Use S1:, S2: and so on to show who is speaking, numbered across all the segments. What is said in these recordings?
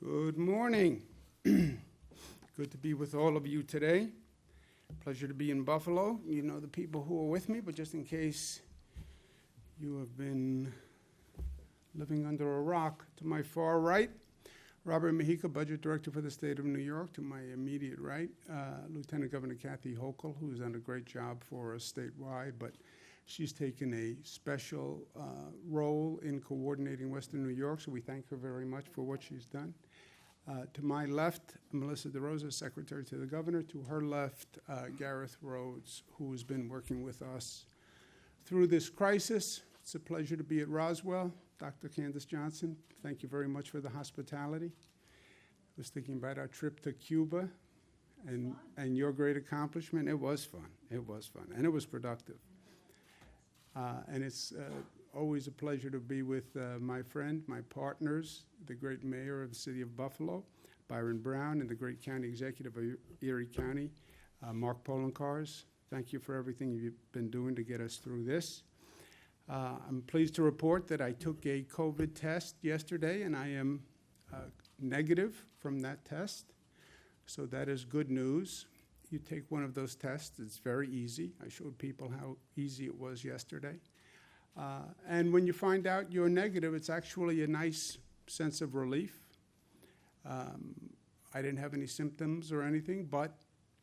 S1: Good morning. Good to be with all of you today. Pleasure to be in Buffalo. You know the people who are with me, but just in case you have been living under a rock, to my far right, Robert Mejica, Budget Director for the State of New York. To my immediate right, Lieutenant Governor Kathy Hochul, who's done a great job for us statewide, but she's taken a special role in coordinating Western New York, so we thank her very much for what she's done. To my left, Melissa DeRosa, Secretary to the Governor. To her left, Gareth Rhodes, who has been working with us through this crisis. It's a pleasure to be at Roswell. Dr. Candace Johnson, thank you very much for the hospitality. I was thinking about our trip to Cuba and your great accomplishment. It was fun. It was fun, and it was productive. And it's always a pleasure to be with my friend, my partners, the great mayor of the city of Buffalo, Byron Brown, and the great county executive of Erie County, Mark Polenkars. Thank you for everything you've been doing to get us through this. I'm pleased to report that I took a COVID test yesterday, and I am negative from that test. So that is good news. You take one of those tests, it's very easy. I showed people how easy it was yesterday. And when you find out you're negative, it's actually a nice sense of relief. I didn't have any symptoms or anything, but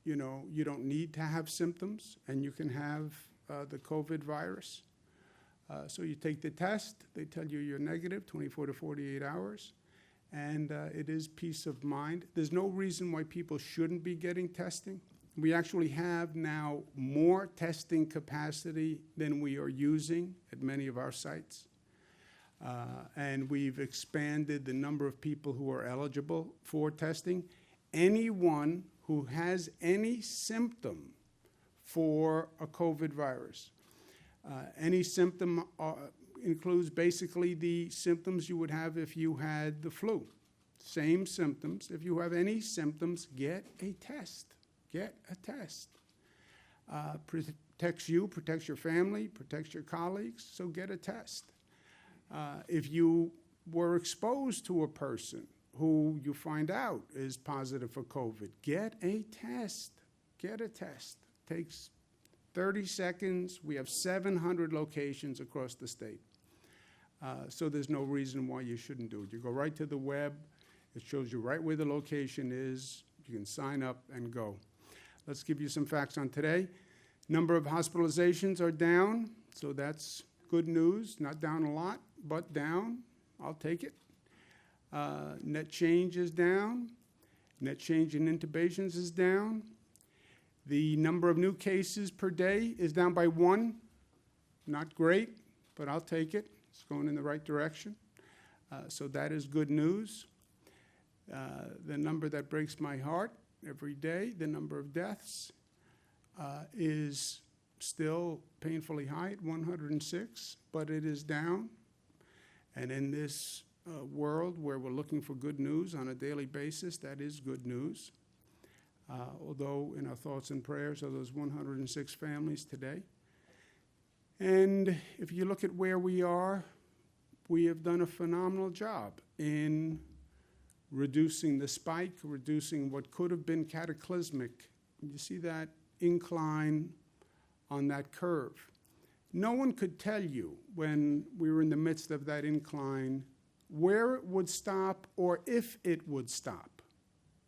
S1: you know, you don't need to have symptoms, and you can have the COVID virus. So you take the test, they tell you you're negative, 24 to 48 hours, and it is peace of mind. There's no reason why people shouldn't be getting testing. We actually have now more testing capacity than we are using at many of our sites. And we've expanded the number of people who are eligible for testing. Anyone who has any symptom for a COVID virus, any symptom includes basically the symptoms you would have if you had the flu. Same symptoms. If you have any symptoms, get a test. Get a test. Protects you, protects your family, protects your colleagues, so get a test. If you were exposed to a person who you find out is positive for COVID, get a test. Get a test. Takes 30 seconds. We have 700 locations across the state. So there's no reason why you shouldn't do it. You go right to the web. It shows you right where the location is. You can sign up and go. Let's give you some facts on today. Number of hospitalizations are down, so that's good news. Not down a lot, but down. I'll take it. Net change is down. Net change in intubations is down. The number of new cases per day is down by 1. Not great, but I'll take it. It's going in the right direction. So that is good news. The number that breaks my heart every day, the number of deaths, is still painfully high at 106, but it is down. And in this world where we're looking for good news on a daily basis, that is good news. Although in our thoughts and prayers are those 106 families today. And if you look at where we are, we have done a phenomenal job in reducing the spike, reducing what could have been cataclysmic. You see that incline on that curve. No one could tell you when we were in the midst of that incline where it would stop or if it would stop.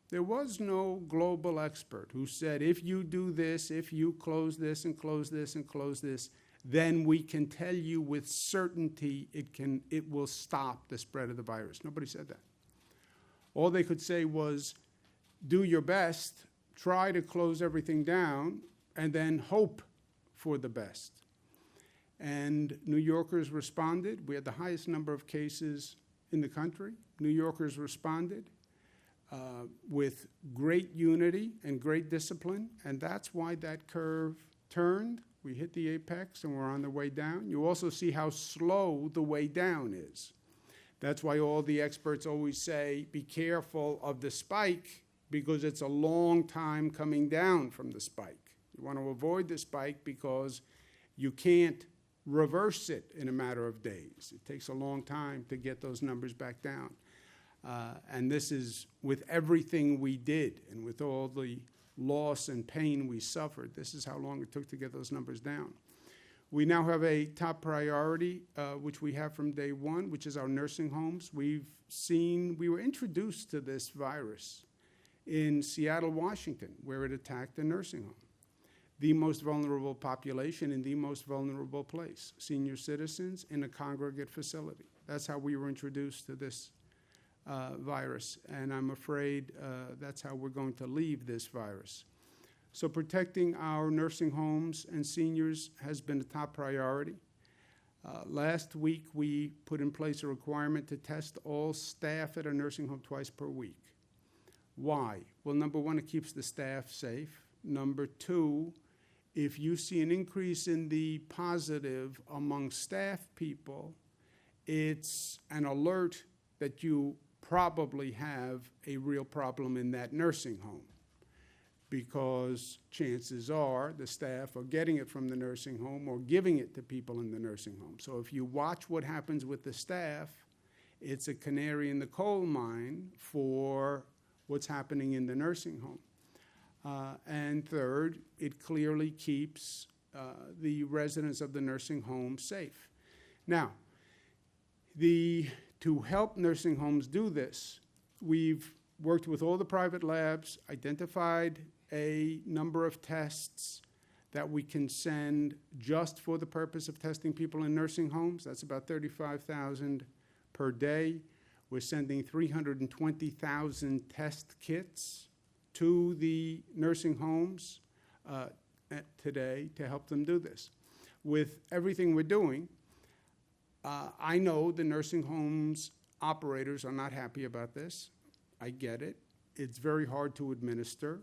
S1: There was no global expert who said, if you do this, if you close this and close this and close this, then we can tell you with certainty it will stop the spread of the virus. Nobody said that. All they could say was, do your best, try to close everything down, and then hope for the best. And New Yorkers responded. We had the highest number of cases in the country. New Yorkers responded with great unity and great discipline, and that's why that curve turned. We hit the apex, and we're on the way down. You also see how slow the way down is. That's why all the experts always say, be careful of the spike, because it's a long time coming down from the spike. You want to avoid the spike because you can't reverse it in a matter of days. It takes a long time to get those numbers back down. And this is with everything we did and with all the loss and pain we suffered. This is how long it took to get those numbers down. We now have a top priority, which we have from day one, which is our nursing homes. We were introduced to this virus in Seattle, Washington, where it attacked a nursing home. The most vulnerable population in the most vulnerable place, senior citizens in a congregate facility. That's how we were introduced to this virus, and I'm afraid that's how we're going to leave this virus. So protecting our nursing homes and seniors has been a top priority. Last week, we put in place a requirement to test all staff at a nursing home twice per week. Why? Well, number one, it keeps the staff safe. Number two, if you see an increase in the positive among staff people, it's an alert that you probably have a real problem in that nursing home, because chances are the staff are getting it from the nursing home or giving it to people in the nursing home. So if you watch what happens with the staff, it's a canary in the coal mine for what's happening in the nursing home. And third, it clearly keeps the residents of the nursing home safe. Now, to help nursing homes do this, we've worked with all the private labs, identified a number of tests that we can send just for the purpose of testing people in nursing homes. That's about 35,000 per day. We're sending 320,000 test kits to the nursing homes today to help them do this. With everything we're doing, I know the nursing homes operators are not happy about this. I get it. It's very hard to administer.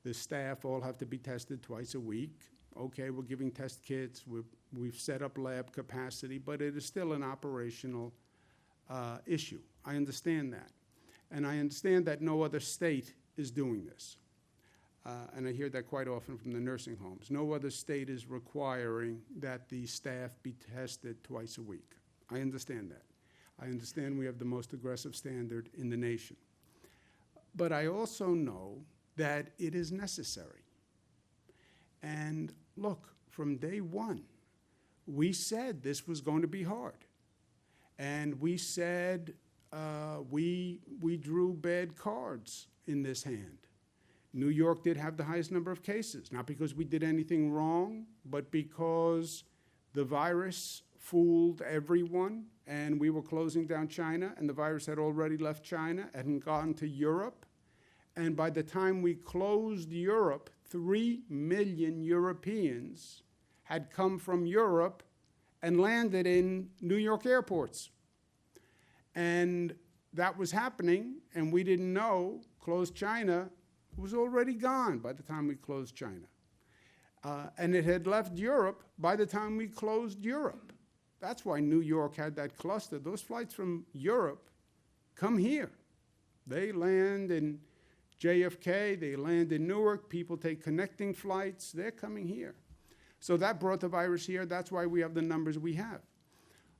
S1: The staff all have to be tested twice a week. Okay, we're giving test kits. We've set up lab capacity, but it is still an operational issue. I understand that. And I understand that no other state is doing this. And I hear that quite often from the nursing homes. No other state is requiring that the staff be tested twice a week. I understand that. I understand we have the most aggressive standard in the nation. But I also know that it is necessary. And look, from day one, we said this was going to be hard. And we said we drew bad cards in this hand. New York did have the highest number of cases, not because we did anything wrong, but because the virus fooled everyone, and we were closing down China, and the virus had already left China and gone to Europe. And by the time we closed Europe, 3 million Europeans had come from Europe and landed in New York airports. And that was happening, and we didn't know. Closed China was already gone by the time we closed China. And it had left Europe by the time we closed Europe. That's why New York had that cluster. Those flights from Europe come here. They land in JFK, they land in Newark, people take connecting flights, they're coming here. So that brought the virus here. That's why we have the numbers we have.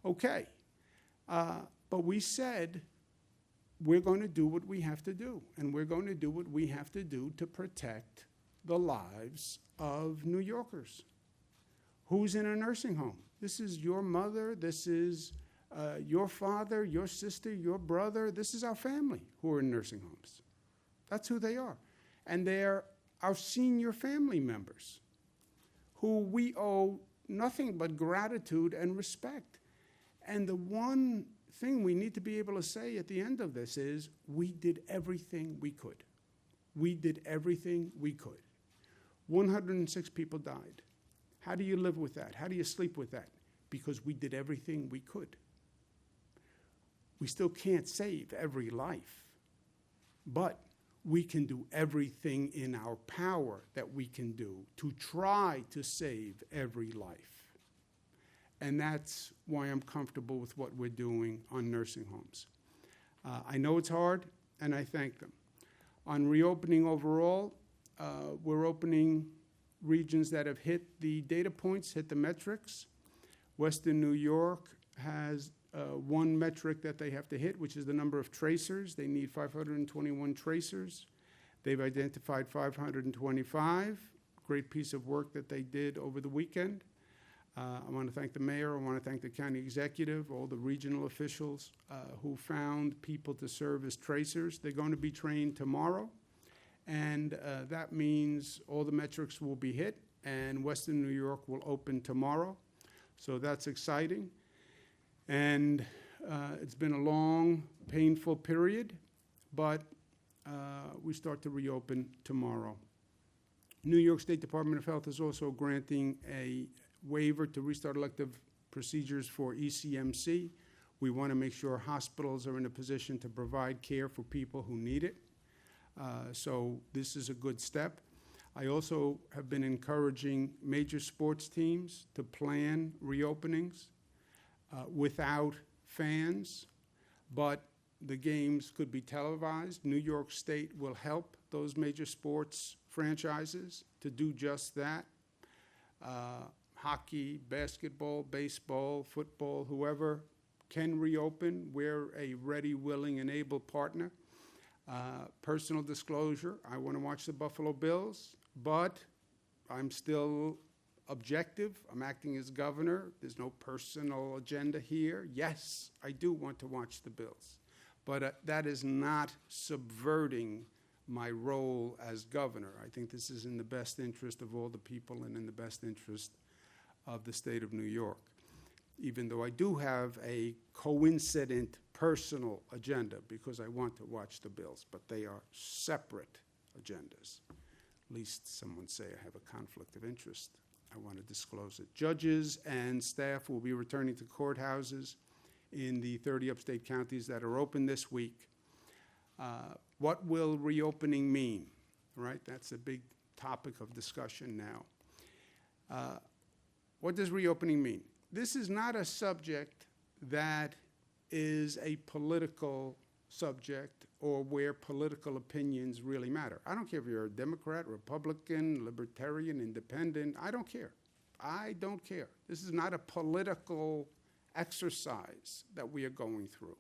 S1: Okay, but we said we're going to do what we have to do, and we're going to do what we have to do to protect the lives of New Yorkers. Who's in a nursing home? This is your mother, this is your father, your sister, your brother. This is our family who are in nursing homes. That's who they are. And they're our senior family members who we owe nothing but gratitude and respect. And the one thing we need to be able to say at the end of this is we did everything we could. We did everything we could. 106 people died. How do you live with that? How do you sleep with that? Because we did everything we could. We still can't save every life, but we can do everything in our power that we can do to try to save every life. And that's why I'm comfortable with what we're doing on nursing homes. I know it's hard, and I thank them. On reopening overall, we're opening regions that have hit the data points, hit the metrics. Western New York has one metric that they have to hit, which is the number of tracers. They need 521 tracers. They've identified 525. Great piece of work that they did over the weekend. I want to thank the mayor. I want to thank the county executive, all the regional officials who found people to serve as tracers. They're going to be trained tomorrow, and that means all the metrics will be hit, and Western New York will open tomorrow. So that's exciting. And it's been a long, painful period, but we start to reopen tomorrow. New York State Department of Health is also granting a waiver to restart elective procedures for ECMC. We want to make sure hospitals are in a position to provide care for people who need it. So this is a good step. I also have been encouraging major sports teams to plan reopenings without fans, but the games could be televised. New York State will help those major sports franchises to do just that. Hockey, basketball, baseball, football, whoever can reopen, we're a ready, willing, and able partner. Personal disclosure, I want to watch the Buffalo Bills, but I'm still objective. I'm acting as governor. There's no personal agenda here. Yes, I do want to watch the Bills, but that is not subverting my role as governor. I think this is in the best interest of all the people and in the best interest of the state of New York, even though I do have a coincident personal agenda because I want to watch the Bills, but they are separate agendas. At least some would say I have a conflict of interest. I want to disclose it. Judges and staff will be returning to courthouses in the 30 upstate counties that are open this week. What will reopening mean? Right, that's a big topic of discussion now. What does reopening mean? This is not a subject that is a political subject or where political opinions really matter. I don't care if you're a Democrat, Republican, Libertarian, Independent. I don't care. I don't care. This is not a political exercise that we are going through.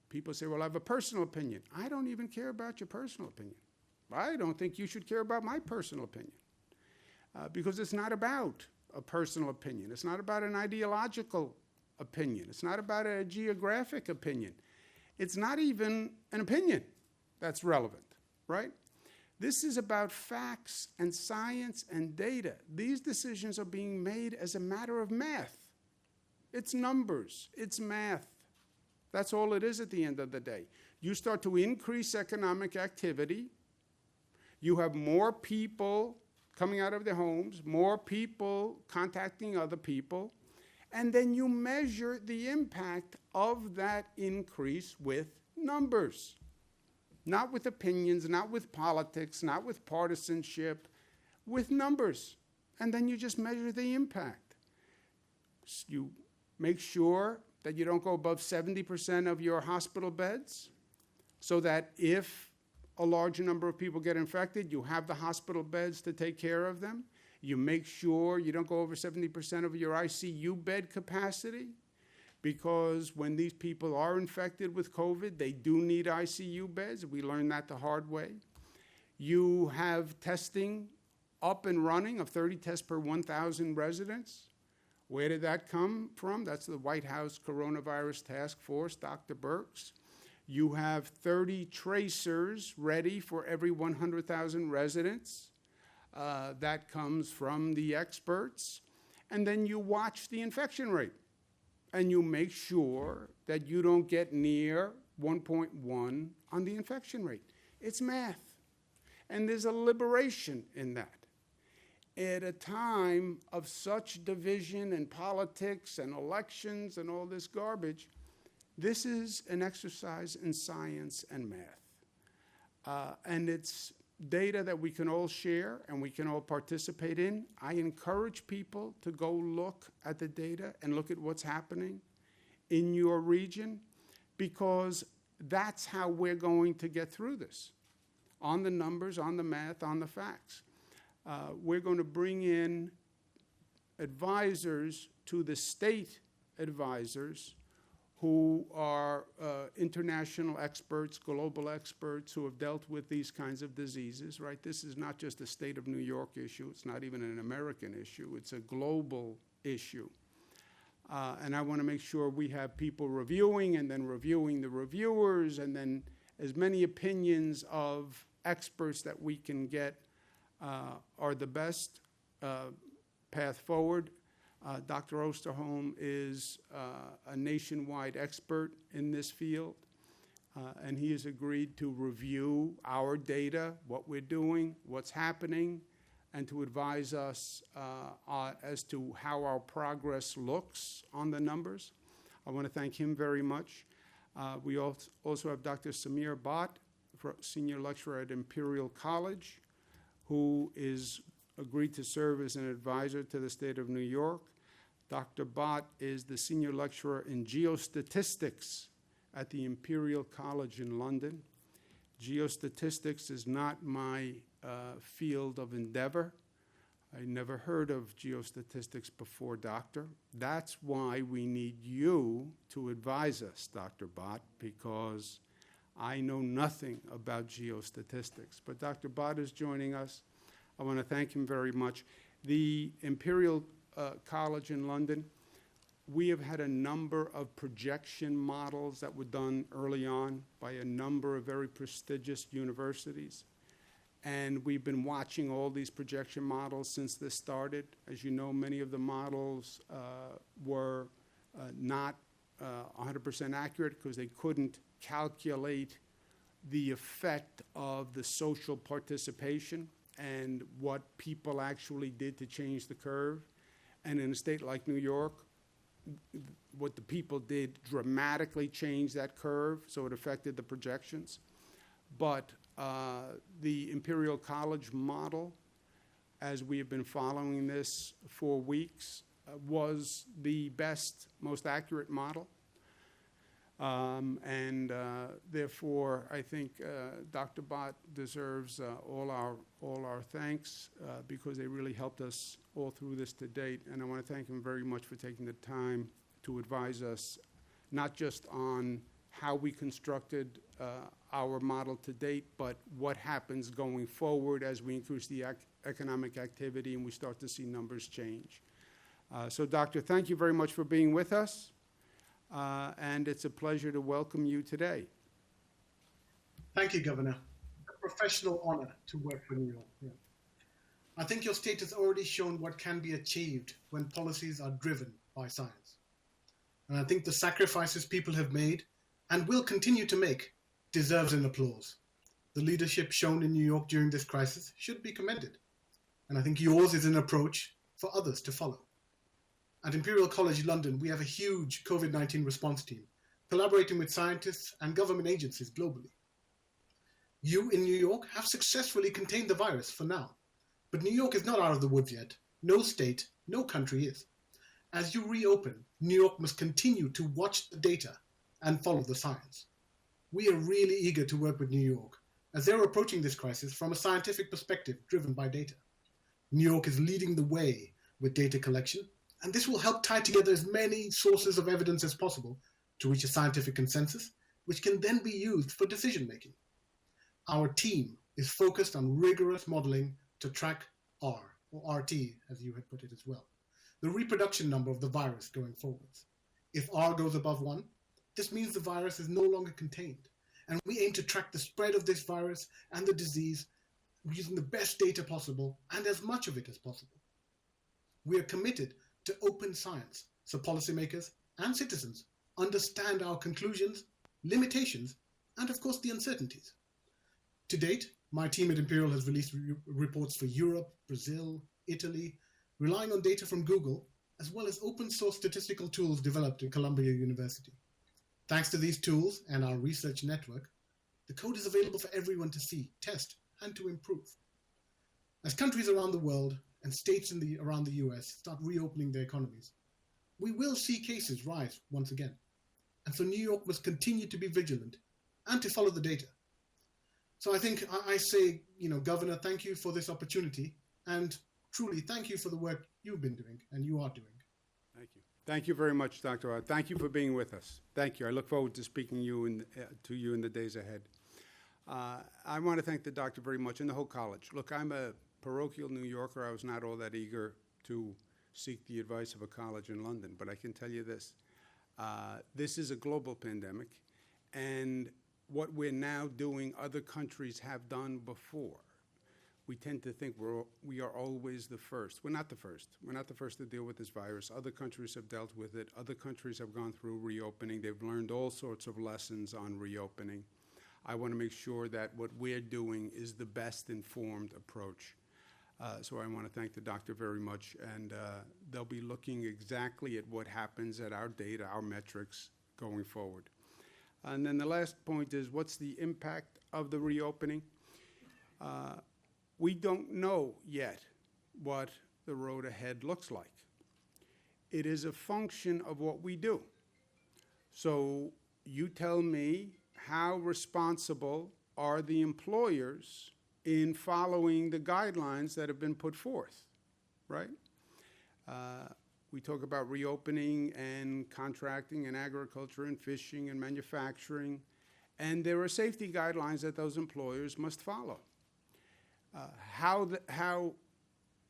S1: People say, well, I have a personal opinion. I don't even care about your personal opinion. I don't think you should care about my personal opinion. Because it's not about a personal opinion. It's not about an ideological opinion. It's not about a geographic opinion. It's not even an opinion that's relevant, right? This is about facts and science and data. These decisions are being made as a matter of math. It's numbers. It's math. That's all it is at the end of the day. You start to increase economic activity. You have more people coming out of their homes, more people contacting other people, and then you measure the impact of that increase with numbers. Not with opinions, not with politics, not with partisanship, with numbers. And then you just measure the impact. You make sure that you don't go above 70% of your hospital beds, so that if a large number of people get infected, you have the hospital beds to take care of them. You make sure you don't go over 70% of your ICU bed capacity, because when these people are infected with COVID, they do need ICU beds. We learned that the hard way. You have testing up and running of 30 tests per 1,000 residents. Where did that come from? That's the White House Coronavirus Task Force, Dr. Birx. You have 30 tracers ready for every 100,000 residents. That comes from the experts. And then you watch the infection rate. And you make sure that you don't get near 1.1 on the infection rate. It's math. And there's a liberation in that. At a time of such division and politics and elections and all this garbage, this is an exercise in science and math. And it's data that we can all share and we can all participate in. I encourage people to go look at the data and look at what's happening in your region, because that's how we're going to get through this. On the numbers, on the math, on the facts. We're going to bring in advisors to the state advisors who are international experts, global experts who have dealt with these kinds of diseases, right? This is not just a state of New York issue. It's not even an American issue. It's a global issue. And I want to make sure we have people reviewing and then reviewing the reviewers and then as many opinions of experts that we can get are the best path forward. Dr. Osterholm is a nationwide expert in this field, and he has agreed to review our data, what we're doing, what's happening, and to advise us as to how our progress looks on the numbers. I want to thank him very much. We also have Dr. Samir Bhatt, senior lecturer at Imperial College, who is agreed to serve as an advisor to the state of New York. Dr. Bhatt is the senior lecturer in geostatistics at the Imperial College in London. Geostatistics is not my field of endeavor. I never heard of geostatistics before, Doctor. That's why we need you to advise us, Dr. Bhatt, because I know nothing about geostatistics. But Dr. Bhatt is joining us. I want to thank him very much. The Imperial College in London, we have had a number of projection models that were done early on by a number of very prestigious universities. And we've been watching all these projection models since this started. As you know, many of the models were not 100% accurate because they couldn't calculate the effect of the social participation and what people actually did to change the curve. And in a state like New York, what the people did dramatically changed that curve, so it affected the projections. But the Imperial College model, as we have been following this for weeks, was the best, most accurate model. Therefore, I think Dr. Bhatt deserves all our thanks because they really helped us all through this to date. And I want to thank him very much for taking the time to advise us, not just on how we constructed our model to date, but what happens going forward as we increase the economic activity and we start to see numbers change. So, Doctor, thank you very much for being with us. And it's a pleasure to welcome you today.
S2: Thank you, Governor. A professional honor to work for New York. Yeah. I think your state has already shown what can be achieved when policies are driven by science. And I think the sacrifices people have made and will continue to make deserves an applause. The leadership shown in New York during this crisis should be commended. And I think yours is an approach for others to follow. At Imperial College London, we have a huge COVID-19 response team, collaborating with scientists and government agencies globally. You in New York have successfully contained the virus for now, but New York is not out of the woods yet. No state, no country is. As you reopen, New York must continue to watch the data and follow the science. We are really eager to work with New York, as they're approaching this crisis from a scientific perspective driven by data. New York is leading the way with data collection, and this will help tie together as many sources of evidence as possible to reach a scientific consensus, which can then be used for decision-making. Our team is focused on rigorous modeling to track R, or RT, as you had put it as well, the reproduction number of the virus going forwards. If R goes above 1, this means the virus is no longer contained, and we aim to track the spread of this virus and the disease using the best data possible and as much of it as possible. We are committed to open science so policymakers and citizens understand our conclusions, limitations, and of course the uncertainties. To date, my team at Imperial has released reports for Europe, Brazil, Italy, relying on data from Google, as well as open source statistical tools developed at Columbia University. Thanks to these tools and our research network, the code is available for everyone to see, test, and to improve. As countries around the world and states around the US start reopening their economies, we will see cases rise once again. And so New York must continue to be vigilant and to follow the data. So I think I say, Governor, thank you for this opportunity, and truly thank you for the work you've been doing and you are doing.
S1: Thank you. Thank you very much, Dr. Ott. Thank you for being with us. Thank you. I look forward to speaking to you in the days ahead. I want to thank the doctor very much and the whole college. Look, I'm a parochial New Yorker. I was not all that eager to seek the advice of a college in London, but I can tell you this. This is a global pandemic, and what we're now doing, other countries have done before. We tend to think we are always the first. We're not the first. We're not the first to deal with this virus. Other countries have dealt with it. Other countries have gone through reopening. They've learned all sorts of lessons on reopening. I want to make sure that what we're doing is the best informed approach. So I want to thank the doctor very much, and they'll be looking exactly at what happens at our data, our metrics going forward. And then the last point is, what's the impact of the reopening? We don't know yet what the road ahead looks like. It is a function of what we do. So you tell me, how responsible are the employers in following the guidelines that have been put forth, right? We talk about reopening and contracting and agriculture and fishing and manufacturing, and there are safety guidelines that those employers must follow. How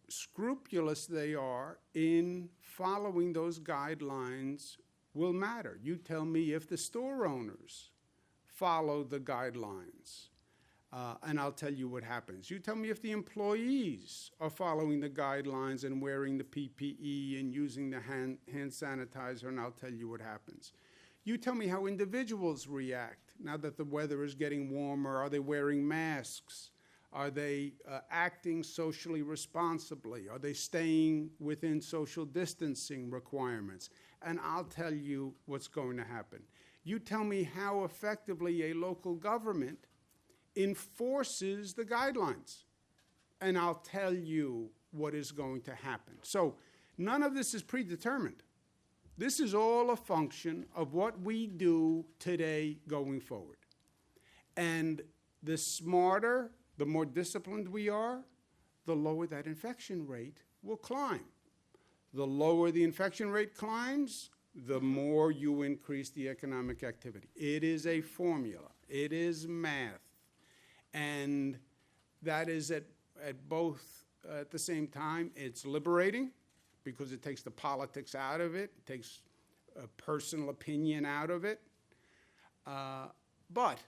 S1: scrupulous they are in following those guidelines will matter. You tell me if the store owners follow the guidelines, and I'll tell you what happens. You tell me if the employees are following the guidelines and wearing the PPE and using the hand sanitizer, and I'll tell you what happens. You tell me how individuals react now that the weather is getting warmer. Are they wearing masks? Are they acting socially responsibly? Are they staying within social distancing requirements? And I'll tell you what's going to happen. You tell me how effectively a local government enforces the guidelines, and I'll tell you what is going to happen. So none of this is predetermined. This is all a function of what we do today going forward. And the smarter, the more disciplined we are, the lower that infection rate will climb. The lower the infection rate climbs, the more you increase the economic activity. It is a formula. It is math. And that is at both at the same time. It's liberating because it takes the politics out of it. It takes a personal opinion out of it. But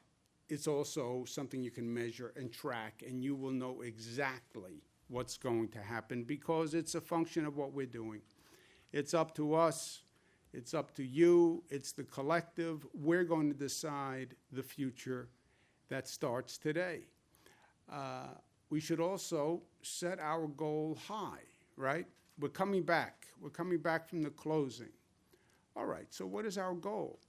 S1: it's also something you can measure and track, and you will know exactly what's going to happen because it's a function of what we're doing. It's up to us. It's up to you. It's the collective. We're going to decide the future that starts today. We should also set our goal high, right? We're coming back. We're coming back from the closing. All right, so what is our goal?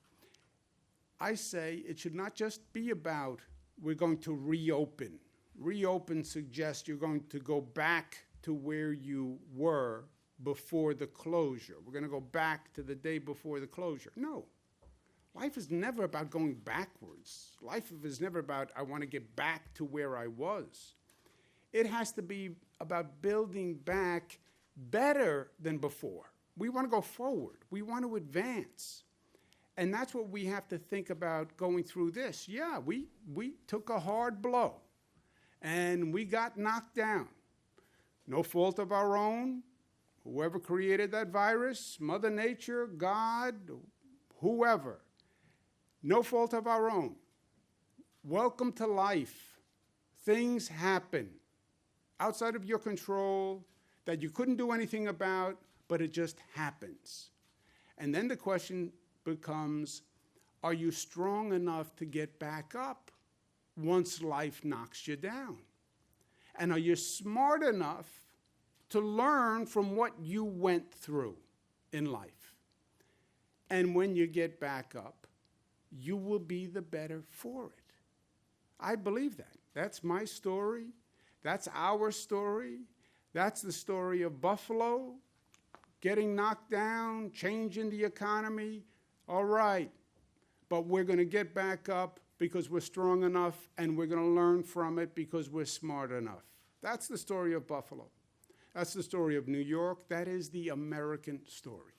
S1: I say it should not just be about we're going to reopen. Reopen suggests you're going to go back to where you were before the closure. We're going to go back to the day before the closure. No. Life is never about going backwards. Life is never about I want to get back to where I was. It has to be about building back better than before. We want to go forward. We want to advance. And that's what we have to think about going through this. Yeah, we took a hard blow, and we got knocked down. No fault of our own. Whoever created that virus, Mother Nature, God, whoever. No fault of our own. Welcome to life. Things happen outside of your control that you couldn't do anything about, but it just happens. And then the question becomes, are you strong enough to get back up once life knocks you down? And are you smart enough to learn from what you went through in life? And when you get back up, you will be the better for it. I believe that. That's my story. That's our story. That's the story of Buffalo, getting knocked down, changing the economy. All right, but we're going to get back up because we're strong enough, and we're going to learn from it because we're smart enough. That's the story of Buffalo. That's the story of New York. That is the American story.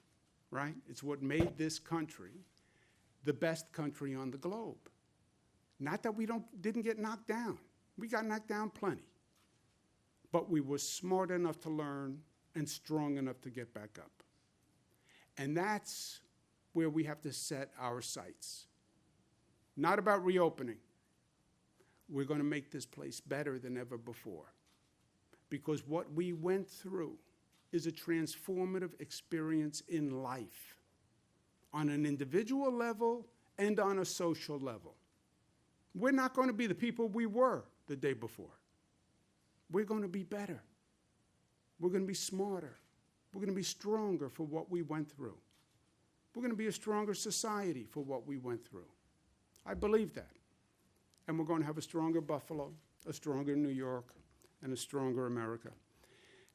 S1: right? It's what made this country the best country on the globe. Not that we didn't get knocked down. We got knocked down plenty. But we were smart enough to learn and strong enough to get back up. And that's where we have to set our sights. Not about reopening. We're going to make this place better than ever before. Because what we went through is a transformative experience in life, on an individual level and on a social level. We're not going to be the people we were the day before. We're going to be better. We're going to be smarter. We're going to be stronger for what we went through. We're going to be a stronger society for what we went through. I believe that. And we're going to have a stronger Buffalo, a stronger New York, and a stronger America.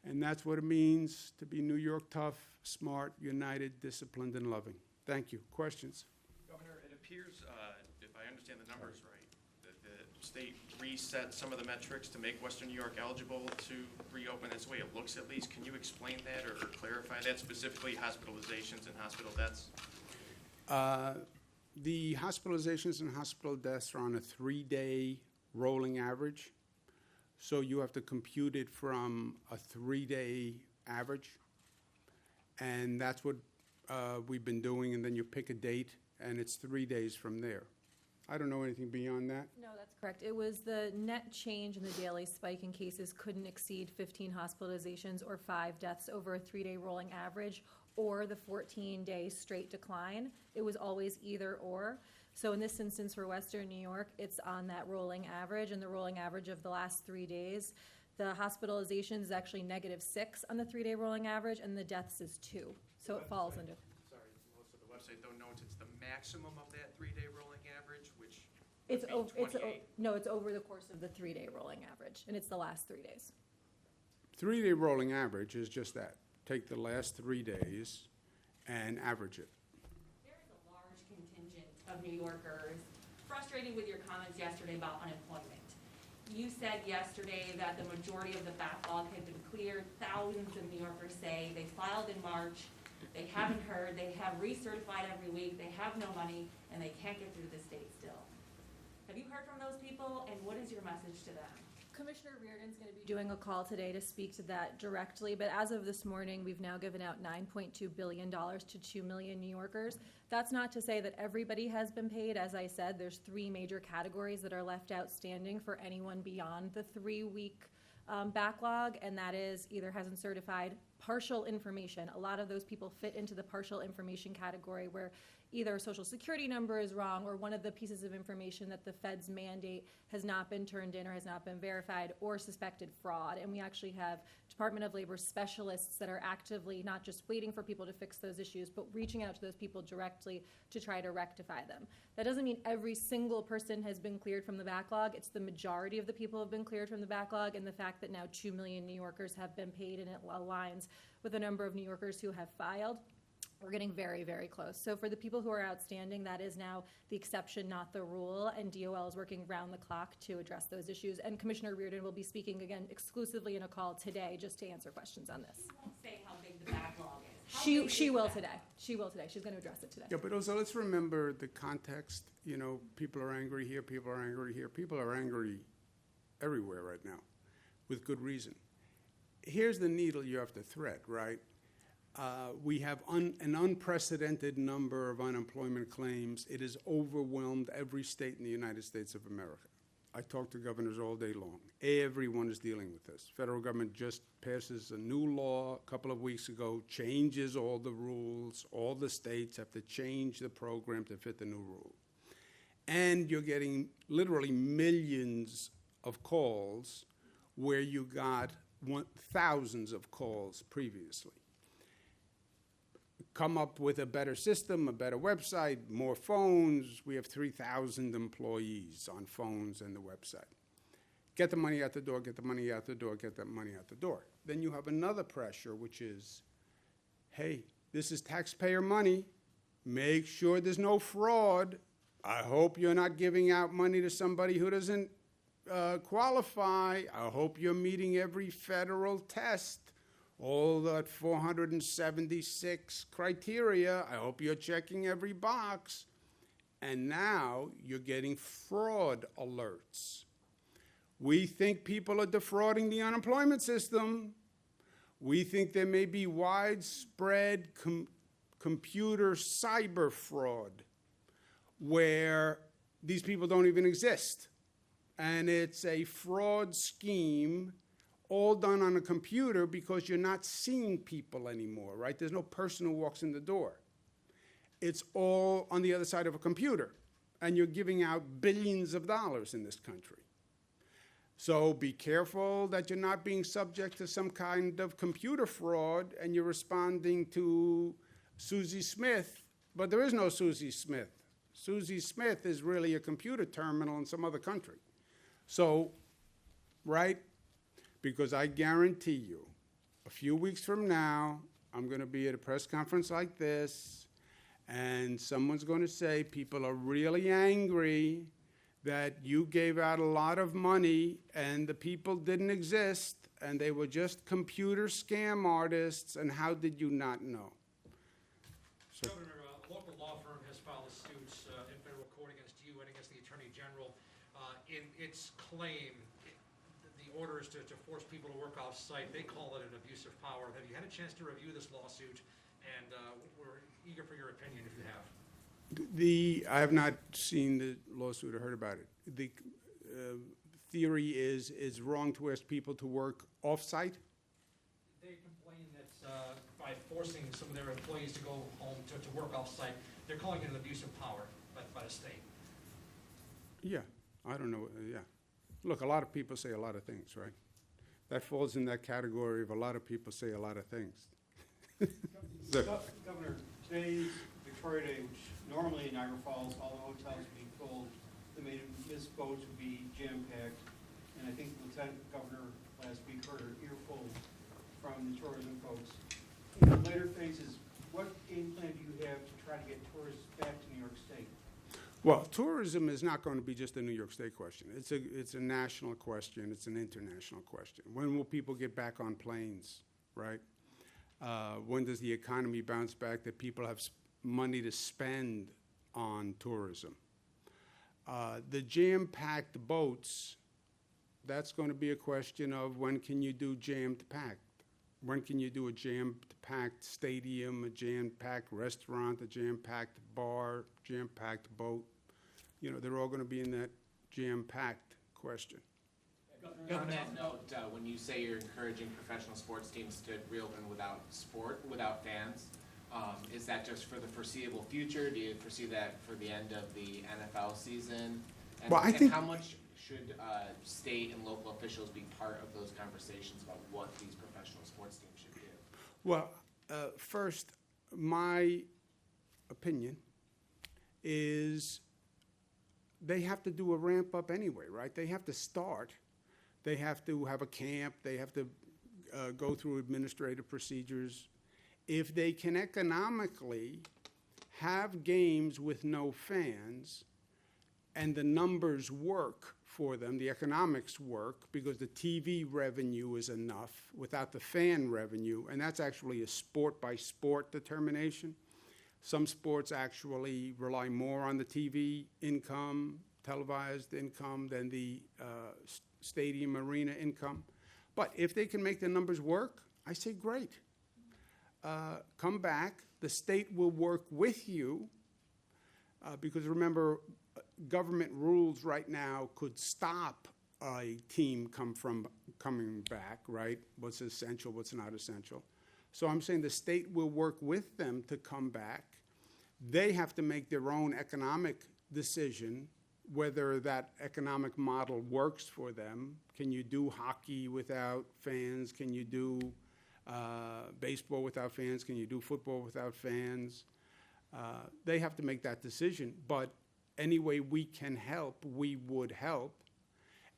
S1: And that's what it means to be New York tough, smart, united, disciplined, and loving. Thank you. Questions?
S3: Governor, it appears, if I understand the numbers right, that the state reset some of the metrics to make Western New York eligible to reopen. That's the way it looks, at least. Can you explain that or clarify that, specifically hospitalizations and hospital deaths?
S1: The hospitalizations and hospital deaths are on a 3-day rolling average. So you have to compute it from a 3-day average. And that's what we've been doing. And then you pick a date, and it's 3 days from there. I don't know anything beyond that.
S4: No, that's correct. It was the net change in the daily spike in cases couldn't exceed 15 hospitalizations or 5 deaths over a 3-day rolling average, or the 14-day straight decline. It was always either or. So in this instance for Western New York, it's on that rolling average, and the rolling average of the last 3 days. The hospitalizations is actually -6 on the 3-day rolling average, and the deaths is 2. So it falls under.
S3: Sorry, Melissa, the website though notes it's the maximum of that 3-day rolling average, which
S4: It's
S3: would be 28.
S4: no, it's over the course of the 3-day rolling average, and it's the last 3 days.
S1: 3-day rolling average is just that. Take the last 3 days and average it.
S5: There is a large contingent of New Yorkers frustrated with your comments yesterday about unemployment. You said yesterday that the majority of the backlog had been cleared. Thousands of New Yorkers say they filed in March, they haven't heard, they have recertified every week, they have no money, and they can't get through the state still. Have you heard from those people, and what is your message to them?
S4: Commissioner Reardon's going to be doing a call today to speak to that directly, but as of this morning, we've now given out $9.2 billion to 2 million New Yorkers. That's not to say that everybody has been paid. As I said, there's 3 major categories that are left outstanding for anyone beyond the 3-week backlog, and that is either hasn't certified partial information. A lot of those people fit into the partial information category where either a social security number is wrong or one of the pieces of information that the Fed's mandate has not been turned in or has not been verified, or suspected fraud. And we actually have Department of Labor specialists that are actively not just waiting for people to fix those issues, but reaching out to those people directly to try to rectify them. That doesn't mean every single person has been cleared from the backlog. It's the majority of the people have been cleared from the backlog, and the fact that now 2 million New Yorkers have been paid, and it aligns with the number of New Yorkers who have filed. We're getting very, very close. So for the people who are outstanding, that is now the exception, not the rule, and DOL is working round the clock to address those issues. And Commissioner Reardon will be speaking again exclusively in a call today just to answer questions on this.
S5: You won't say how big the backlog is. How
S4: She
S5: big is
S4: will
S5: the
S4: today. She will today. She's going to address it today.
S1: Yeah, but also let's remember the context. You know, people are angry here, people are angry here. People are angry everywhere right now with good reason. Here's the needle you have to thread, right? We have an unprecedented number of unemployment claims. It has overwhelmed every state in the United States of America. I talk to governors all day long. Everyone is dealing with this. Federal government just passes a new law a couple of weeks ago, changes all the rules. All the states have to change the program to fit the new rule. And you're getting literally millions of calls where you got thousands of calls previously. Come up with a better system, a better website, more phones. We have 3,000 employees on phones and the website. Get the money out the door, get the money out the door, get that money out the door. Then you have another pressure, which is, hey, this is taxpayer money. Make sure there's no fraud. I hope you're not giving out money to somebody who doesn't qualify. I hope you're meeting every federal test. all that 476 criteria. I hope you're checking every box. And now you're getting fraud alerts. We think people are defrauding the unemployment system. We think there may be widespread computer cyber fraud where these people don't even exist. And it's a fraud scheme all done on a computer because you're not seeing people anymore, right? There's no person who walks in the door. It's all on the other side of a computer, and you're giving out billions of dollars in this country. So be careful that you're not being subject to some kind of computer fraud and you're responding to Susie Smith, but there is no Susie Smith. Susie Smith is really a computer terminal in some other country. So, right? Because I guarantee you, a few weeks from now, I'm going to be at a press conference like this, and someone's going to say people are really angry that you gave out a lot of money and the people didn't exist and they were just computer scam artists, and how did you not know? So,
S6: Governor, a local law firm has filed a suit in federal court against you and against the Attorney General. In its claim, the order is to force people to work off-site. They call it an abuse of power. Have you had a chance to review this lawsuit? And we're eager for your opinion if you have.
S1: I have not seen the lawsuit or heard about it. The theory is it's wrong to ask people to work off-site?
S6: They complain that by forcing some of their employees to go home to work off-site, they're calling it an abuse of power by the state.
S1: Yeah, I don't know, yeah. Look, a lot of people say a lot of things, right? That falls in that category of a lot of people say a lot of things.
S7: Governor, today's Victoria Day, which normally in Niagara Falls, all the hotels would be full, the Miss boats would be jam-packed, and I think the Lieutenant Governor last week heard an earful from the tourism folks. In the later phases, what game plan do you have to try to get tourists back to New York State?
S1: Well, tourism is not going to be just a New York State question. It's a national question. It's an international question. When will people get back on planes, right? When does the economy bounce back that people have money to spend on tourism? The jam-packed boats, that's going to be a question of when can you do jammed-packed? When can you do a jam-packed stadium, a jam-packed restaurant, a jam-packed bar, jam-packed boat? You know, they're all going to be in that jam-packed question.
S8: On that note, when you say you're encouraging professional sports teams to reopen without fans, is that just for the foreseeable future? Do you foresee that for the end of the NFL season? And,
S1: Well, I think
S8: how much should state and local officials be part of those conversations about what these professional sports teams should do?
S1: Well, first, my opinion is they have to do a ramp up anyway, right? They have to start. They have to have a camp. They have to go through administrative procedures. If they can economically have games with no fans and the numbers work for them, the economics work, because the TV revenue is enough without the fan revenue, and that's actually a sport-by-sport determination. Some sports actually rely more on the TV income, televised income, than the stadium arena income. But if they can make the numbers work, I say great. Come back. The state will work with you because remember, government rules right now could stop a team coming back, right? What's essential, what's not essential. So I'm saying the state will work with them to come back. They have to make their own economic decision whether that economic model works for them. Can you do hockey without fans? Can you do baseball without fans? Can you do football without fans? They have to make that decision. But any way we can help, we would help.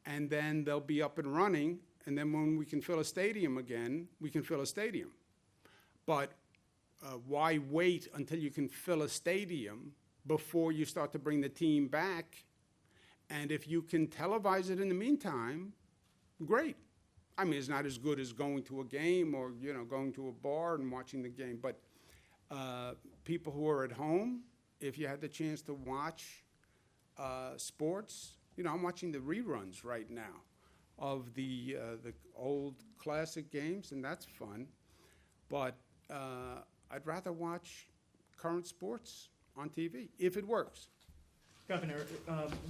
S1: And then they'll be up and running. And then when we can fill a stadium again, we can fill a stadium. But why wait until you can fill a stadium before you start to bring the team back? And if you can televise it in the meantime, great. I mean, it's not as good as going to a game or, going to a bar and watching the game. But people who are at home, if you had the chance to watch sports, I'm watching the reruns right now of the old classic games, and that's fun. But I'd rather watch current sports on TV, if it works.
S9: Governor,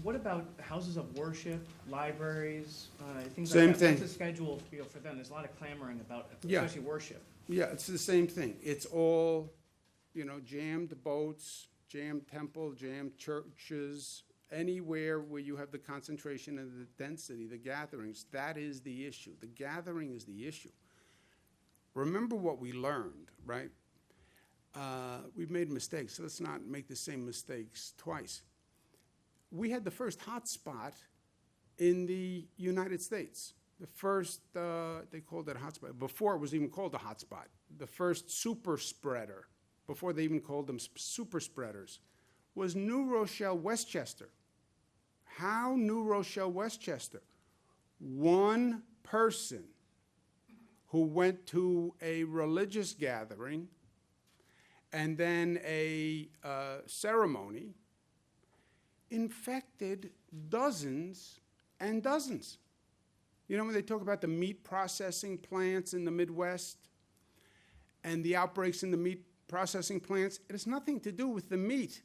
S9: what about houses of worship, libraries, things
S1: Same
S9: like that?
S1: thing.
S9: What's the schedule for them? There's a lot of clamoring about,
S1: Yeah.
S9: especially worship.
S1: Yeah, it's the same thing. It's all, jammed boats, jammed temple, jammed churches, anywhere where you have the concentration and the density, the gatherings, that is the issue. The gathering is the issue. Remember what we learned, right? We've made mistakes, so let's not make the same mistakes twice. We had the first hotspot in the United States. The first, they called it a hotspot, before it was even called a hotspot. The first super spreader, before they even called them super spreaders, was New Rochelle, Westchester. How New Rochelle, Westchester? One person who went to a religious gathering and then a ceremony infected dozens and dozens. When they talk about the meat processing plants in the Midwest and the outbreaks in the meat processing plants, it has nothing to do with the meat.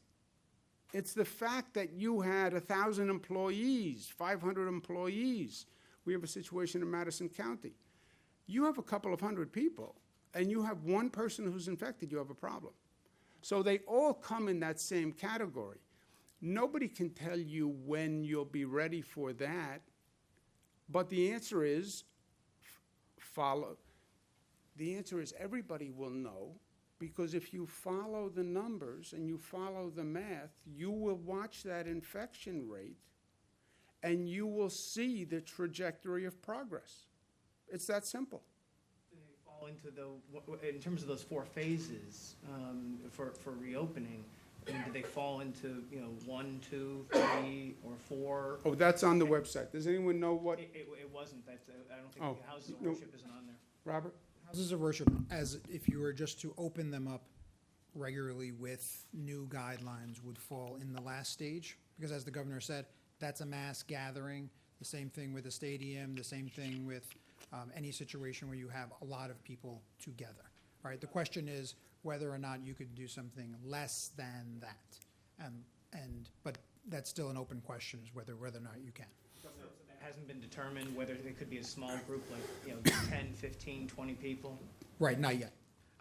S1: It's the fact that you had 1,000 employees, 500 employees. We have a situation in Madison County. You have a couple of hundred people, and you have one person who's infected, you have a problem. So they all come in that same category. Nobody can tell you when you'll be ready for that, but the answer is follow. The answer is everybody will know, because if you follow the numbers and you follow the math, you will watch that infection rate and you will see the trajectory of progress. It's that simple.
S9: Do they fall into in terms of those 4 phases for reopening? I mean, do they fall into 1, 2, 3, or 4?
S1: Oh, that's on the website. Does anyone know what?
S9: It wasn't. I don't think
S1: Oh,
S9: the houses of
S1: no.
S9: worship isn't on there.
S1: Robert?
S10: Houses of worship, as if you were just to open them up regularly with new guidelines, would fall in the last stage, because as the governor said, that's a mass gathering. The same thing with a stadium, the same thing with any situation where you have a lot of people together. Right? The question is whether or not you could do something less than that, but that's still an open question, is whether or not you can.
S9: It hasn't been determined whether it could be a small group, like 10, 15, 20 people.
S10: Right, not yet.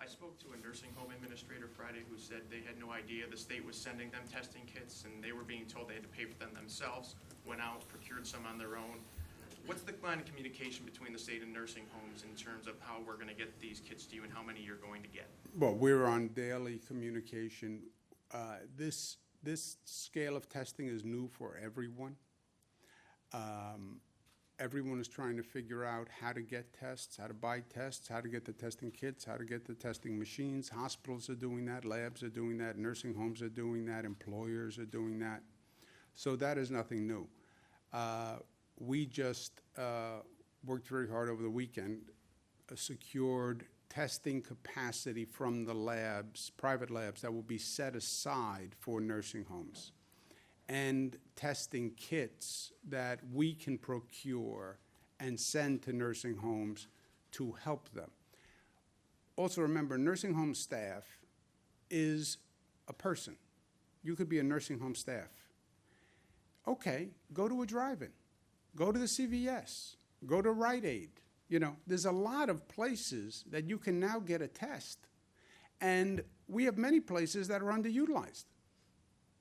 S3: I spoke to a nursing home administrator Friday who said they had no idea the state was sending them testing kits, and they were being told they had to pay for them themselves, went out, procured some on their own. What's the line of communication between the state and nursing homes in terms of how we're going to get these kits to you and how many you're going to get?
S1: Well, we're on daily communication. This scale of testing is new for everyone. Everyone is trying to figure out how to get tests, how to buy tests, how to get the testing kits, how to get the testing machines. Hospitals are doing that, labs are doing that, nursing homes are doing that, employers are doing that. So that is nothing new. We just worked very hard over the weekend, secured testing capacity from the labs, private labs, that will be set aside for nursing homes, and testing kits that we can procure and send to nursing homes to help them. Also remember, nursing home staff is a person. You could be a nursing home staff. Okay, go to a drive-in, go to the CVS, go to Rite Aid. There's a lot of places that you can now get a test, and we have many places that are underutilized,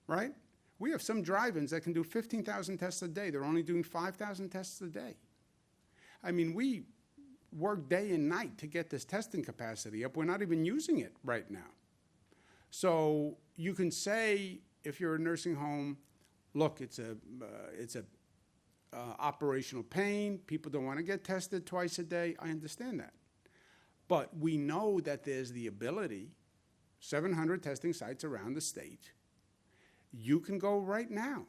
S1: right? We have some drive-ins that can do 15,000 tests a day. They're only doing 5,000 tests a day. I mean, we work day and night to get this testing capacity up. We're not even using it right now. So you can say, if you're a nursing home, look, it's a operational pain. People don't want to get tested twice a day. I understand that. But we know that there's the ability, 700 testing sites around the state. You can go right now,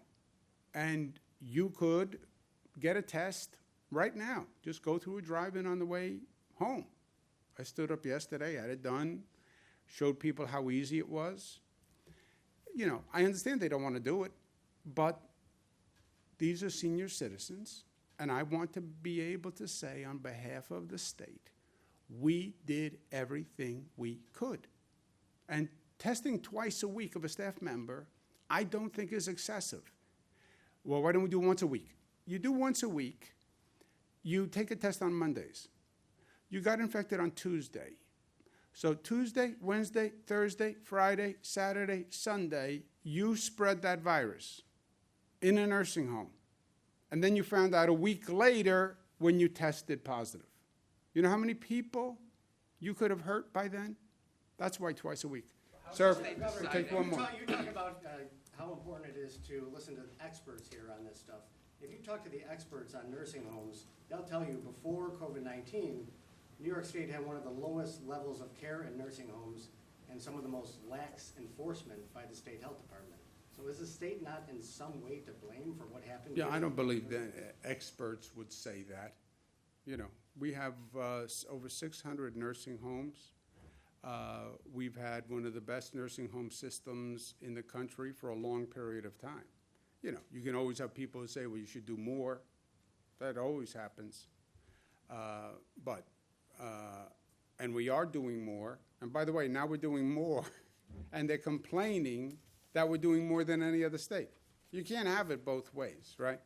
S1: and you could get a test right now. Just go through a drive-in on the way home. I stood up yesterday, had it done, showed people how easy it was. You know, I understand they don't want to do it, but these are senior citizens, and I want to be able to say on behalf of the state, we did everything we could. And testing twice a week of a staff member, I don't think is excessive. Well, why don't we do once a week? You do once a week, you take a test on Mondays. You got infected on Tuesday. So Tuesday, Wednesday, Thursday, Friday, Saturday, Sunday, you spread that virus in a nursing home. And then you found out a week later when you tested positive. You know how many people you could have hurt by then? That's why twice a week. Sir,
S11: Governor,
S1: take one more.
S11: You talk about how important it is to listen to experts here on this stuff. If you talk to the experts on nursing homes, they'll tell you before COVID-19, New York State had one of the lowest levels of care in nursing homes and some of the most lax enforcement by the state health department. So is the state not in some way to blame for what happened?
S1: Yeah, I don't believe that experts would say that. You know, we have over 600 nursing homes. We've had one of the best nursing home systems in the country for a long period of time. You know, you can always have people who say, well, you should do more. That always happens. And we are doing more. And by the way, now we're doing more. And they're complaining that we're doing more than any other state. You can't have it both ways, right?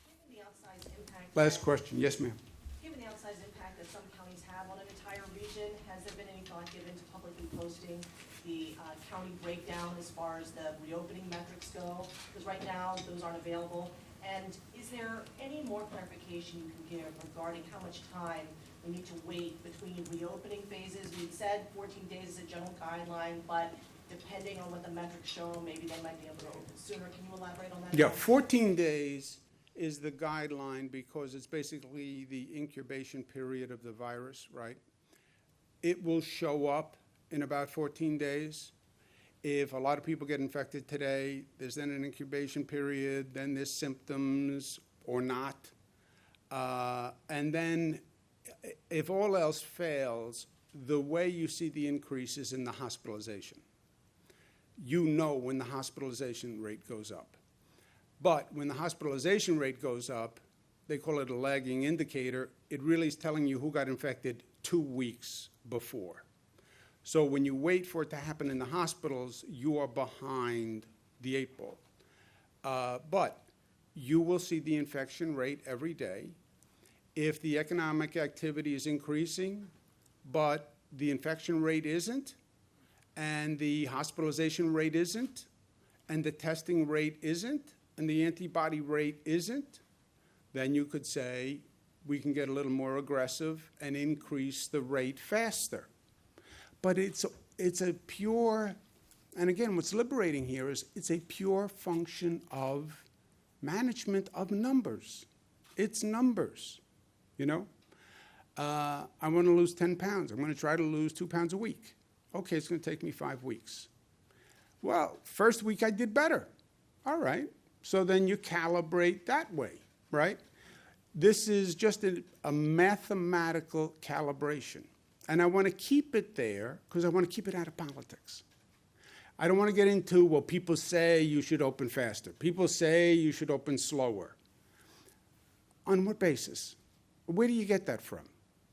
S12: Given the outsized impact.
S1: Last question. Yes, ma'am.
S12: Given the outsized impact that some counties have on an entire region, has there been any thought given to publicly posting the county breakdown as far as the reopening metrics go? Because right now, those aren't available. And is there any more clarification you can give regarding how much time we need to wait between reopening phases? We'd said 14 days is a general guideline, but depending on what the metrics show, maybe they might be able to open sooner. Can you elaborate on that?
S1: Yeah, 14 days is the guideline because it's basically the incubation period of the virus, right? It will show up in about 14 days. If a lot of people get infected today, there's then an incubation period, then there's symptoms or not. And then if all else fails, the way you see the increase is in the hospitalization. You know when the hospitalization rate goes up. But when the hospitalization rate goes up, they call it a lagging indicator. It really is telling you who got infected 2 weeks before. So when you wait for it to happen in the hospitals, you are behind the 8 ball. But you will see the infection rate every day. If the economic activity is increasing, but the infection rate isn't, and the hospitalization rate isn't, and the testing rate isn't, and the antibody rate isn't, then you could say we can get a little more aggressive and increase the rate faster. But it's a pure, and again, what's liberating here is it's a pure function of management of numbers. It's numbers, you know? I want to lose 10 pounds. I'm going to try to lose 2 pounds a week. Okay, it's going to take me 5 weeks. Well, first week I did better. All right. So then you calibrate that way, right? This is just a mathematical calibration. And I want to keep it there because I want to keep it out of politics. I don't want to get into, well, people say you should open faster. People say you should open slower. On what basis? Where do you get that from?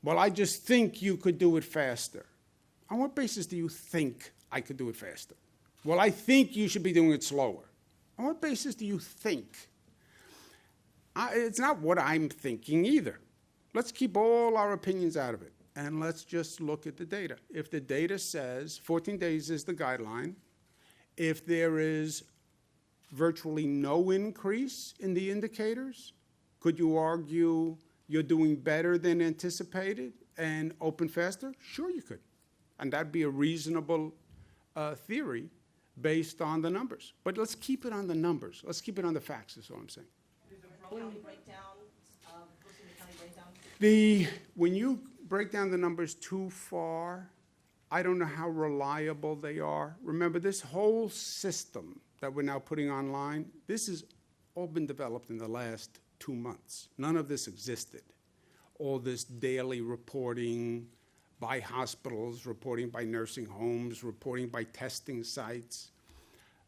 S1: Well, I just think you could do it faster. On what basis do you think I could do it faster? Well, I think you should be doing it slower. On what basis do you think? It's not what I'm thinking either. Let's keep all our opinions out of it, and let's just look at the data. If the data says 14 days is the guideline, if there is virtually no increase in the indicators, could you argue you're doing better than anticipated and open faster? Sure you could. And that'd be a reasonable theory based on the numbers. But let's keep it on the numbers. Let's keep it on the facts is all I'm saying.
S12: County breakdown, posting the county breakdown?
S1: When you break down the numbers too far, I don't know how reliable they are. Remember, this whole system that we're now putting online, this has all been developed in the last 2 months. None of this existed. All this daily reporting by hospitals, reporting by nursing homes, reporting by testing sites.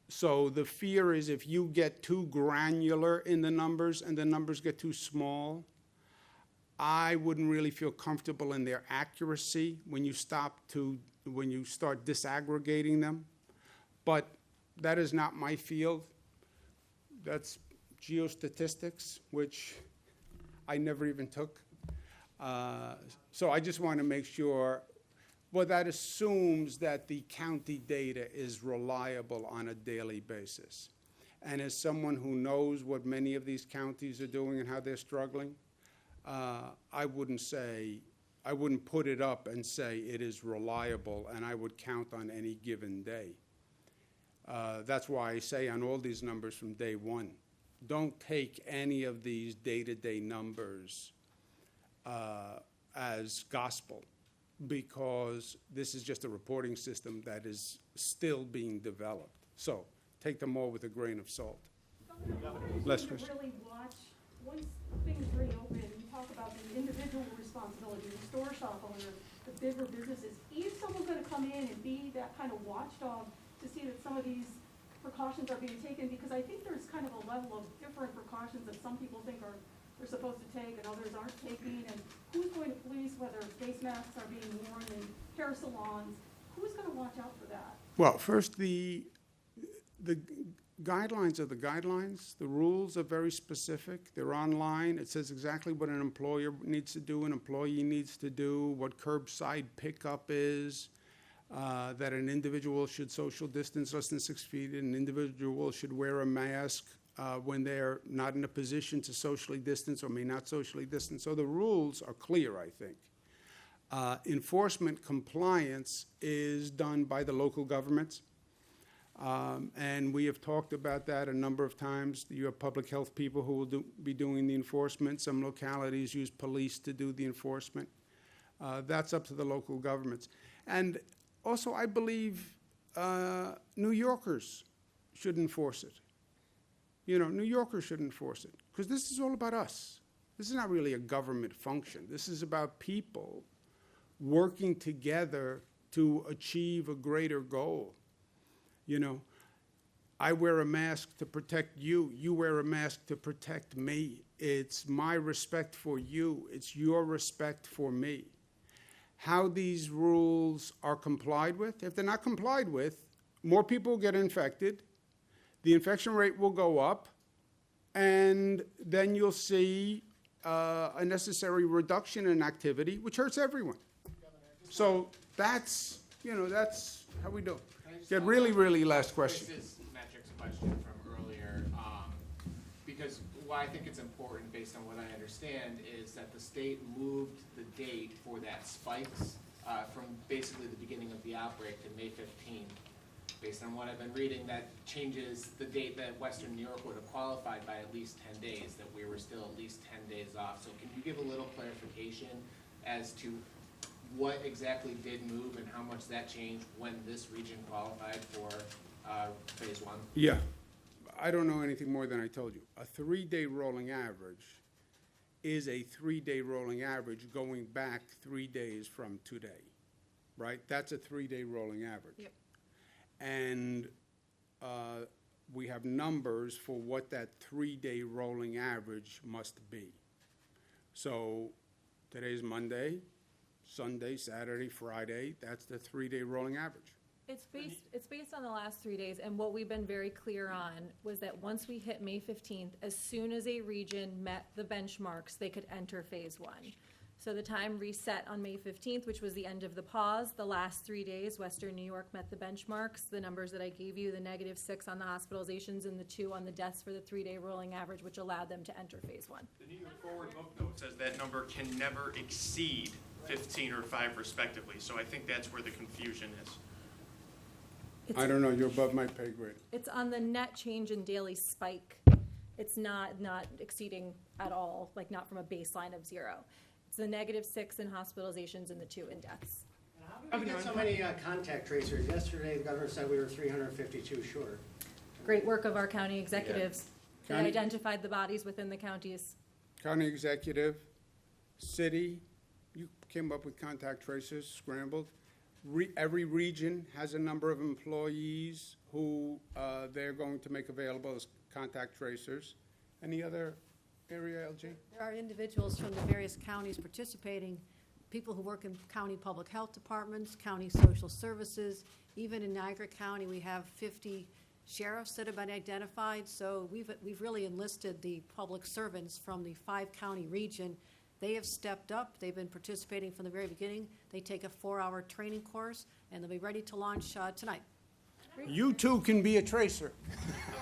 S1: So the fear is if you get too granular in the numbers and the numbers get too small, I wouldn't really feel comfortable in their accuracy when you start disaggregating them. But that is not my field. That's geostatistics, which I never even took. So I just want to make sure, well, that assumes that the county data is reliable on a daily basis. And as someone who knows what many of these counties are doing and how they're struggling, I wouldn't put it up and say it is reliable and I would count on any given day. That's why I say on all these numbers from day one, don't take any of these day-to-day numbers as gospel, because this is just a reporting system that is still being developed. So take them all with a grain of salt. Last question.
S13: Really watch, once things reopen, you talk about the individual responsibility, the store shop owner, the bigger businesses. Is someone going to come in and be that kind of watchdog to see that some of these precautions are being taken? Because I think there's kind of a level of different precautions that some people think they're supposed to take and others aren't taking. And who's going to police whether face masks are being worn in hair salons? Who's going to watch out for that?
S1: Well, first, the guidelines are the guidelines. The rules are very specific. They're online. It says exactly what an employer needs to do, an employee needs to do, what curbside pickup is, that an individual should social distance less than 6 feet, an individual should wear a mask when they're not in a position to socially distance or may not socially distance. So the rules are clear, I think. Enforcement compliance is done by the local governments. And we have talked about that a number of times. You have public health people who will be doing the enforcement. Some localities use police to do the enforcement. That's up to the local governments. And also, I believe New Yorkers should enforce it. You know, New Yorkers should enforce it, because this is all about us. This is not really a government function. This is about people working together to achieve a greater goal. You know, I wear a mask to protect you. You wear a mask to protect me. It's my respect for you. It's your respect for me. How these rules are complied with, if they're not complied with, more people will get infected, the infection rate will go up, and then you'll see a necessary reduction in activity, which hurts everyone. So that's how we do it. Get really last question.
S8: Chris's metrics question from earlier, because why I think it's important, based on what I understand, is that the state moved the date for that spikes from basically the beginning of the outbreak to May 15th. Based on what I've been reading, that changes the date that Western New York would have qualified by at least 10 days, that we were still at least 10 days off. So can you give a little clarification as to what exactly did move and how much that changed when this region qualified for phase one?
S1: Yeah, I don't know anything more than I told you. A 3-day rolling average is a 3-day rolling average going back 3 days from today, right? That's a 3-day rolling average.
S4: Yep.
S1: And we have numbers for what that 3-day rolling average must be. So today's Monday, Sunday, Saturday, Friday, that's the 3-day rolling average.
S4: It's based on the last 3 days, and what we've been very clear on was that once we hit May 15th, as soon as a region met the benchmarks, they could enter phase one. So the time reset on May 15th, which was the end of the pause. The last 3 days, Western New York met the benchmarks. The numbers that I gave you, the -6 on the hospitalizations and the 2 on the deaths for the 3-day rolling average, which allowed them to enter phase one.
S3: The New York Forward Book Note says that number can never exceed 15 or 5 respectively, so I think that's where the confusion is.
S1: I don't know, you're above my pay grade.
S4: It's on the net change in daily spike. It's not exceeding at all, like not from a baseline of 0. It's the -6 in hospitalizations and the 2 in deaths.
S11: How did we get so many contact tracers? Yesterday, the governor said we were 352 short.
S4: Great work of our county executives. They
S1: County-
S4: identified the bodies within the counties.
S1: County executive, city, you came up with contact tracers, scrambled. Every region has a number of employees who they're going to make available as contact tracers. Any other area, LG?
S14: There are individuals from the various counties participating, people who work in county public health departments, county social services. Even in Niagara County, we have 50 sheriffs that have been identified. So we've really enlisted the public servants from the 5-county region. They have stepped up. They've been participating from the very beginning. They take a 4-hour training course, and they'll be ready to launch tonight.
S1: You too can be a tracer.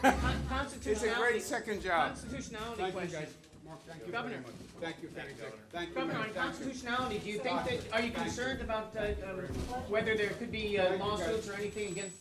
S15: Constitutionality.
S1: It's a great second job.
S15: Constitutionality
S1: Thank you,
S15: question.
S1: guys. Mark, thank you
S15: Governor.
S1: very much. Thank you, thank you. Thank you.
S15: Governor, on
S1: Thank you.
S15: constitutionality, do you think that, are you concerned about whether there could be lawsuits or anything against